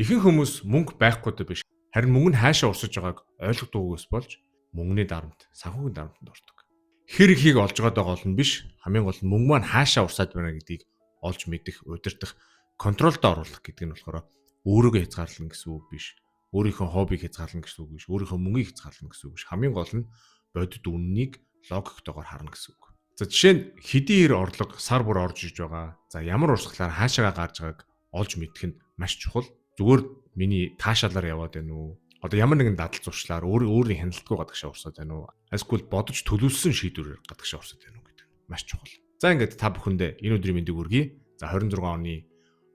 Ихэнх хүмүүс мөнгө байхгүйдээ биш, харин мөнгө нь хаашаа урсаж байгааг ойлгодоггүйгээс болж мөнгөний дарамт, санхүүгийн дарамтанд ордог. Хэр ихийг олж байгаа гол нь биш, хамгийн гол нь мөнгө маань хаашаа урсаад байна гэдгийг олж мэдэх, удирдах, контролд оруулах гэдэг нь болохоор өөрийгөө хязгаарлана гэсэн үг биш. Өөрийнхөө хоббиг хязгаарлана гэсэн үг биш. Өөрийнхөө мөнгийг хязгаарлана гэсэн үг биш. Хамгийн гол нь бодит үннийг логиктойгоор харна гэсэн үг. За жишээ нь хэдийн хэр орлого сар бүр орж иж байгаа. За ямар урсгалаар хаашаа гарч байгааг олж мэдэх нь маш чухал. Зүгээр миний таашаалаар яваад байна уу? Одоо ямар нэгэн дадал зуршлаар өөрийн хяналтгүй гадагшаа урсаад байна уу? Эсвэл бодож төлөвлөсөн шийдвэрээр гадагшаа урсаад байна уу гэдэг маш чухал. За ингээд та бүхэндээ энэ өдрийн мэндийг хүргэе. За 26 оны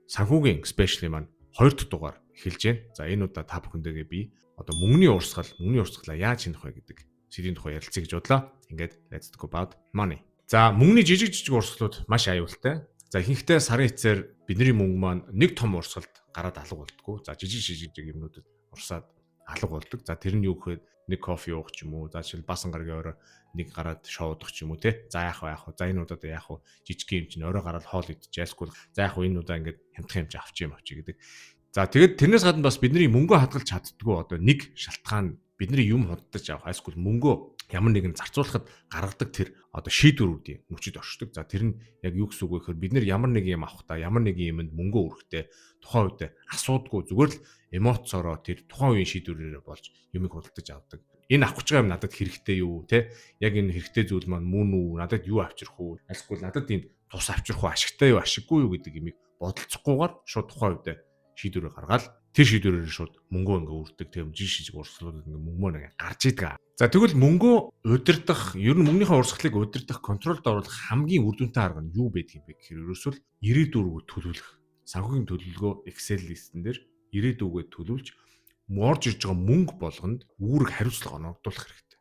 санхүүгийн спешиали маань 2 дахь дугаар эхэлж байна. За энэ удаа та бүхэндээ би одоо мөнгөний урсгалаа яаж хийх вэ гэдэг сэдвийн тухай ярилцъя гэж бодлоо. Ингээд let's talk about money. За мөнгөний жижиг урсгалууд маш аюултай. За ихэнхдээ сарын эцээр бидний мөнгө маань нэг том урсгалд гараад алга болдгоо. За жижиг юмнуудад урсаад алга болдог. За тэр нь юу гэхээр нэг кофе уух ч юм уу. За жишээл басан гаргийн орой нэг гараад шоудах ч юм уу те. За яах вэ? За энэ удаад яах вэ? Жижиг юм чинь орой гараад хоол идчихэхгүй. За яах вэ? Энэ удаа ингээд хямдхан хэмжээ авчи гэдэг. За тэгээд тэрнээс гадна бас бидний мөнгөө хадгалж чаддгүй одоо нэг шалтгаан бидний юм худалдаж авах эсвэл мөнгөө ямар нэгэн зарцуулахад гаргадаг тэр одоо шийдвэрүүдийн мөчөд оршдог. За тэр нь яг юу гэсэн үг вэ гэхээр бид нэр ямар нэг юм авахдаа ямар нэгэн юмд мөнгө өрөхтэй тухайн үед асуудгүй зүгээр л эмоцороо тэр тухайн үеийн шийдвэрээр болж юмыг худалдаж авдаг. Энэ авах гэж байгаа юм надад хэрэгтэй юу те? Яг энэ хэрэгтэй зүйл маань мөн үү? Надад юу авчрах уу? Эсвэл надад энэ тус авчрах уу? Ашигтай юу? Ашиггүй юу гэдэг юмыг бодолцохгүйгээр шууд тухайн үед шийдвэрээ гаргаад тэр шийдвэрээр шууд мөнгөө ингээ үрдэг тийм жижиг урсгалууд ингээ мөнгөө ингээ гарч идэг. За тэгвэл мөнгөө удирдах, ер нь мөнгөнийхөө урсгалыг удирдах, контролд оруулах хамгийн үр дүнтэй арга нь юу байдаг юм бэ гэхээр ерөөсөл ирээдүгөө төлөвлөх. Санхүүгийн төлөвлөгөө Excel листэн дээр ирээдүгөө төлөвлөж орж ирж байгаа мөнгө болгонд үүрэг хариуцлага оногдуулах хэрэгтэй.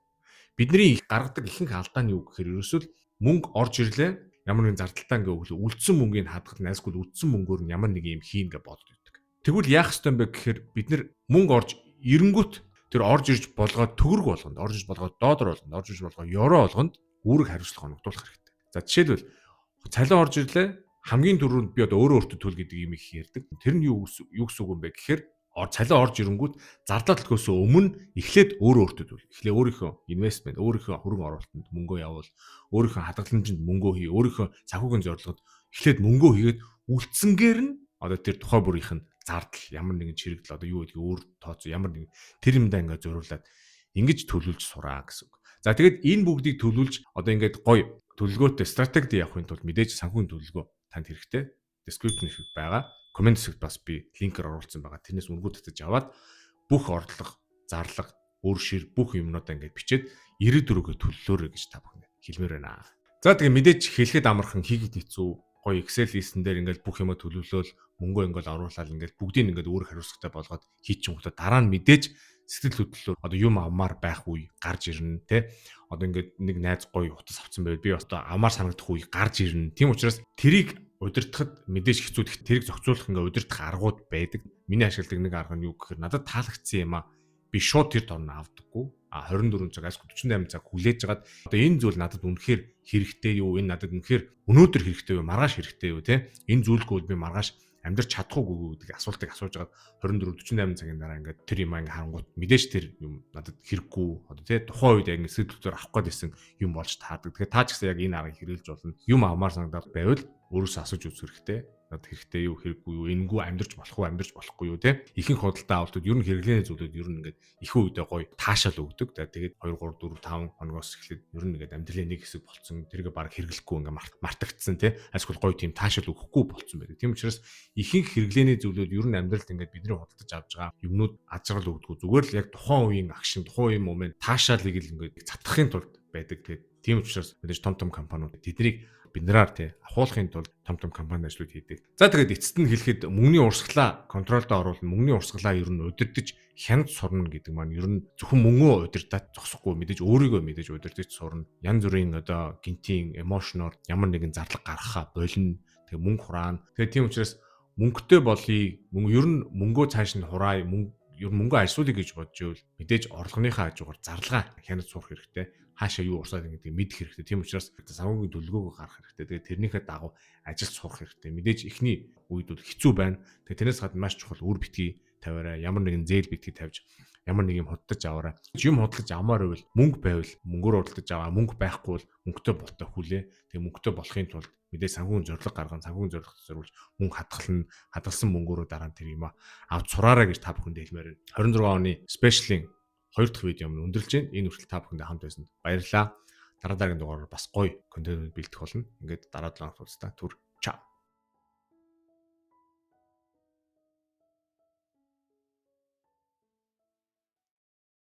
Бидний гаргадаг ихэнх алдаа нь юу гэхээр ерөөсөл мөнгө орж ирлээ, ямар нэгэн зардалтаа ингээ өглөө үлдсэн мөнгийг хадгалах, найсгүй үлдсэн мөнгөөр нь ямар нэг юм хийн гэж боддог. Тэгвэл яах ёстой юм бэ гэхээр бид нэр мөнгө орж ирэнгүүт тэр орж ирж болгоод төгрөг болгонд, орж ирж болгоод доодор болгонд, орж ирж болгоо ёроо болгонд үүрэг хариуцлага оногдуулах хэрэгтэй. За жишээлбэл цалин орж ирлээ, хамгийн түрүүнд би одоо өөрөө өөртөө төлөх гэдэг юм их ярьдаг. Тэр нь юу гэсэн үг юм бэ гэхээр цалин орж ирэнгүүт зардал төлөхөөс өмнө эхлээд өөртөө төлөх. Эхлээ өөрийнхөө инвестмент, өөрийнхөө хөрөнгө оруулалтанд мөнгөө явуул, өөрийнхөө хадгаламжинд мөнгөө хий, өөрийнхөө санхүүгийн зорилгод эхлээд мөнгөө хийгээд үлдсэнгээр нь одоо тэр тухай бүрийнх нь зардал ямар нэгэн чирэгдэл одоо юу гэдгийг өөр тооцоо ямар нэгэн тэр юмдаа ингээд зориулаад ингэж төлөвлөж сураа гэсэн үг. За тэгээд энэ бүгдийг төлөвлөж одоо ингээд гоё төлөвлөгөөтэй стратегид явахын тулд мэдээж санхүүгийн төлөвлөгөө танд хэрэгтэй. Description хэсэгт байгаа. Comment хэсэгт бас би линкээр оруулсан байгаа. Тэрнээс үргүүд татаж аваад бүх орлого, зарлага, өөр шир бүх юмнуудаа ингээд бичээд 94-өө төлөлөөрэй гэж та бүхэнд хэлмээр байна. За тэгээд мэдээж хэлэхэд амархан хийгээд хэцүү гоё Excel листэн дээр ингээд бүх юмаа төлөвлөөл мөнгөө ингээд оруулаад ингээд бүгдийг ингээд өөр хариуцлагатай болгоод хийчих юм бол дараа нь мэдээж сэтгэл хөдлөлөөр одоо юм авмаар байх үе гарч ирнэ те. Одоо ингээд нэг найз гоё утас авсан байвал би одоо авмаар санагдах үе гарч ирнэ. Тийм учраас тэрийг удирдахад мэдээж хэцүү. Тэрийг зохицуулах ингээд удирдах аргууд байдаг. Миний ашигладаг нэг арга нь юу гэхээр надад таалагдсан юм аа. Би шууд тэр дорн авдаггүй. 24 цаг асгүй 48 цаг хүлээж жагаад одоо энэ зүйл надад үнэхээр хэрэгтэй юу? Энэ надад үнэхээр өнөөдөр хэрэгтэй юу? Маргааш хэрэгтэй юу те? Энэ зүйлгүй би маргааш амьдрч чадахгүй гэдэг асуултыг асууж агаад 24 48 цагийн дараа ингээд тэр юм ингээ харангуут мэдээж тэр юм надад хэрэггүй одоо тий тухайн үед яг сэтгэлдээр авах гээд исэн юм болж таадаг. Тэгэхээр та ч гэсэн яг энэ аргыг хэрэгжилж болно. Юм авмаар санагдаад байвал өөрөөсөө асууж үзэх хэрэгтэй. Надад хэрэгтэй юу хэрэггүй юу энэгүй амьдрч болохгүй юу те ихэнх худалдаа авалтууд ер нь хэрэглээний зүйлүүд ер нь ингээд их үедээ гоё таашаал өгдөг. Тэгээд 2 3 4 5 хоногоос эхлээд ер нь ингээд амьдралын нэг хэсэг болцсон тэргээ баг хэрэглэхгүй ингээд мартагдсан те эсвэл гоё тийм таашаал өгөхгүй болцсон байдаг. Тийм учраас ихэнх хэрэглээний зүйлүүд ер нь амьдралд ингээд бидний худалдаж авч байгаа юмнууд ажрал өгдөг. Зүгээр л яг тухайн үеийн агшин тухайн үеийн момент таашаалыг л ингээд цатгахын тулд байдаг. Тэгээд тийм учраас мэдээж том компаниуд тэднийг биднээр тий ахуулахын тулд том компани ажлууд хийдэг. За тэгээд эцэст нь хэлэхэд мөнгөний урсгалаа контролд оруулна, мөнгөний урсгалаа ер нь удирдах хяналт сурна гэдэг маань ер нь зөвхөн мөнгөө удирдах зогсохгүй мэдээж өөрийгөө мэдээж удирдах сурна. Янз бүрийн одоо гинтийн эмошноор ямар нэгэн зарлага гаргахаа болно. Тэгээ мөнгө хураана. Тэгээ тийм учраас мөнгөтэй болъё. Ер нь мөнгөө цааш нь хураая. Ер нь мөнгө ажлуулъя гэж бодж ивэл мэдээж орлогынхаа хажуугаар зарлага хянаж сурах хэрэгтэй. Хаашаа юу урсаад ингэдэг мэдэх хэрэгтэй. Тийм учраас санхүүгийн төлөвлөгөөгөө гаргах хэрэгтэй. Тэгээд тэрнийхээ дагуу ажилд сурах хэрэгтэй. Мэдээж эхний үед бол хэцүү байна. Тэгээд тэрнээс гадна маш чухал үр битгий тавиараа, ямар нэгэн зээл битгий тавьж, ямар нэг юм худалдаж аваарай. Юм худалдаж авмаар байвал мөнгө байвал мөнгөөр худалдаж аваа, мөнгө байхгүй бол мөнгөтэй болтой хүлээ. Тэгээ мөнгөтэй болохын тулд мэдээ санхүүгийн зорилго гарган, санхүүгийн зорилгот зориулж мөнгө хадгалсан мөнгөөрөө дараа нь тэр юм авч сураарай гэж та бүхэнд хэлмээр байна. 26 оны спешиалийн 2 дахь видео өмнө өндөрлж байна. Энэ хүртэл та бүхэндээ хамт байсанд баярлалаа. Дараагийн дугаараар бас гоё контент бэлдэх болно. Ингээд дараа 7 хоногт уулзлаа. Түр. Чао.